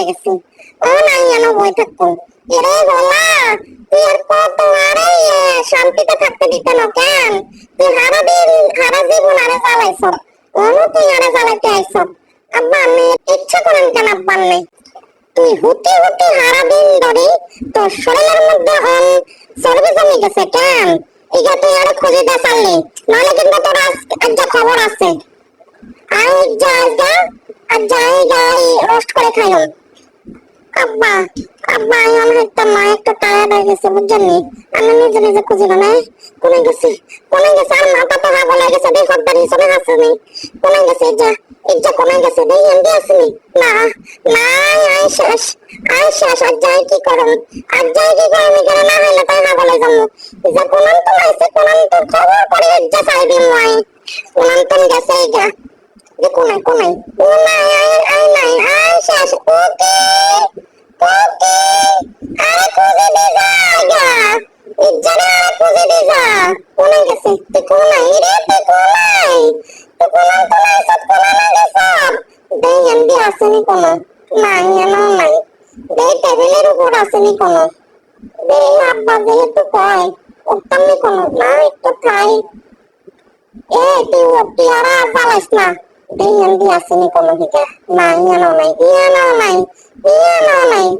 গেছি। ও নাই এনো বই থাকতো। এরে বলা, তুই আর কত আরে শান্তিতে থাকতে দিতে না কেন? তুই হারা জীবন আরে জ্বালাইছ। ওনো তুই আরে জ্বালাইতে আইছ। আব্বা আমি ইচ্ছা করেন কেন আব্বার নেই। তুই হুতি হুতি হারা দিন ধরে তোর শরীরের মধ্যে চর্বি জমে গেছে কেন? ইগা তুই আরে খুঁজে দে চাললি, নাহলে কিন্তু তোর আজ খবর আছে। আই যা আর যাই রোস্ট করে খাইও। আব্বা আব্বা আমি একটা মা একটা টায়ার্ড হয়ে গেছে বুঝছেন নি? আমি নিজে নিজে খুঁজি না কোনে গেছে আর মাথা তো হাগল হয়ে গেছে দেখো দাঁড়ি চলে গেছে নি কোনে গেছে ইজ্জা কোনে গেছে দেই এন্ডি আসেনি না না আই শেষ আর যাই কি করুন এখানে না হইলে তাই হাগল হয়ে যাবো ইজ্জা কোনান তো লাইছে কোনান তো খবর করে ইজ্জা চাইবি মই কোনান তো গেছে ইজ্জা যে কোনাই ও নাই আই নাই আই শেষ ওকে ওকে আরে খুঁজে দে যা ইজ্জারে আরে খুঁজে দে যা কোনে গেছে তুই কোনাই রে তুই কোনাই তো কোনান তো নাই সব কোনানা গেছে দেই এন্ডি আসেনি কোনো নাই এনো নাই দেই টেবিলের উপর আসেনি কোনো দেই আব্বা যেহেতু কয় উত্তম নি কোনো না একটু খাই এ তুই আর জ্বালাস না দেই এন্ডি আসেনি কোনো দিকে নাই এনো নাই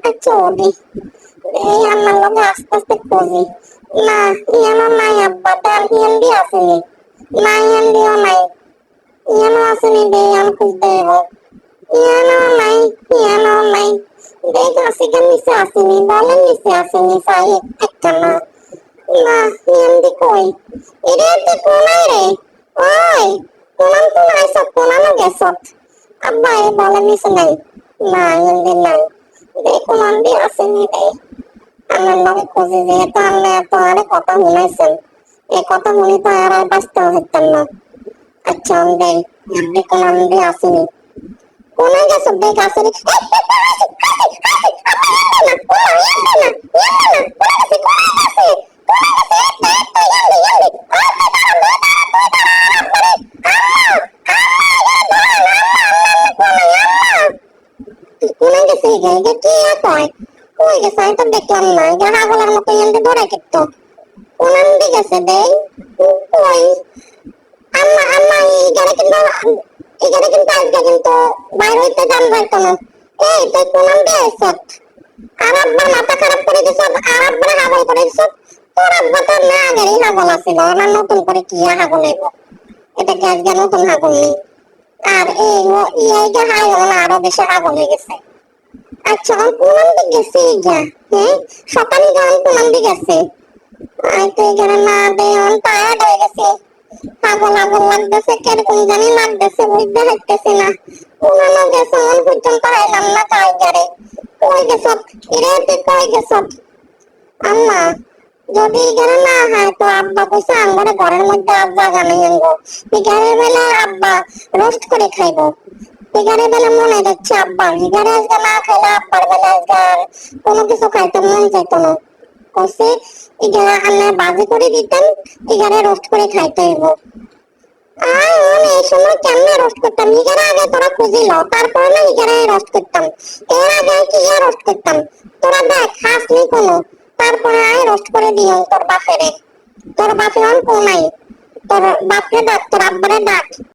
আচ্ছা ওদি এই আমার লগে আস্তে আস্তে খুঁজি না ইয়ানো নাই আব্বা তার এন্ডি আসেনি নাই এন্ডিও নাই ইয়ানো আসেনি দেই আমি খুঁজতে দেবো ইয়ানো নাই দেখ আসি কেন নিচে আসেনি বলেন নিচে আসেনি সাই একটা না না এন্ডি কই এরে তুই কোনাই রে ওই কোনান তো নাই সব কোনানো গেছ আব্বা এ বলে নিচে নাই না এন্ডি নাই দেখ কোনান দি আসেনি দেই আমার লগে খুঁজি যেহেতু আপনি এত আরে কথা শুনাইছেন এই কথা শুনি তো আর বাঁচতে হইতেন না আচ্ছা দেই এন্ডি কোনান দি আসেনি কোনে গেছে দেখ আসেনি কোনে গেছে কি কয় কই গেছে আমি তো দেখলাম না যারা বলার মতো এন্ডি ধরে কিন্তু কোনান দি গেছে দেই কই আম্মা এখানে কিন্তু আজকে কিন্তু বাইরে হইতে জানবার কোনো এই তুই কোনান দি আইছ আর আব্বার মাথা খারাপ করে দিছ আর আব্বার হাগল করে দিছ তোর আব্বা তো না আগেরই হাগল আছিল না নতুন করে কি হাগল হইব এটা কি আজকে নতুন হাগল নেই আর এই যে হাগল আরো বেশি হাগল হয়ে গেছে আচ্ছা কোনান দি গেছে যা হ্যাঁ সকালে গান কোনান দি গেছে আই তো এখানে না দে অন টায়ার্ড হয়ে গেছে পাগল লাগতেছে কিরকম জানি লাগতেছে বুঝতে পারতেছি না কোনানো গেছে অন পর্যন্ত আইলাম না টাইগারে কই গেছ এরে তুই কই গেছ আম্মা যদি এখানে না হয় তো আব্বা কইছে আঙ্গরে ঘরের মধ্যে আব্বা জানে আঙ্গো এখানে বেলা আব্বা রোস্ট করে খাইবো এখানে বেলা মনে যাচ্ছে আব্বা এখানে আজকে না খাইলে আব্বার বেলা আজকে কোনো কিছু খাইতে মন চাইতো না কইছে এখানে আন্না বাজি করে দিতেন এখানে রোস্ট করে খাইতে হইব আয় ওনে এই সময় কেমনে রোস্ট করতাম এখানে আগে তোরা খুঁজিল তারপরে না এখানে রোস্ট করতাম এর আগে কি রোস্ট করতাম তোরা দেখ খাস নি কোনো তারপরে আয় রোস্ট করে দিও তোর বাপে অন কোনাই তোর বাপরে ডাক তোর আব্বারে ডাক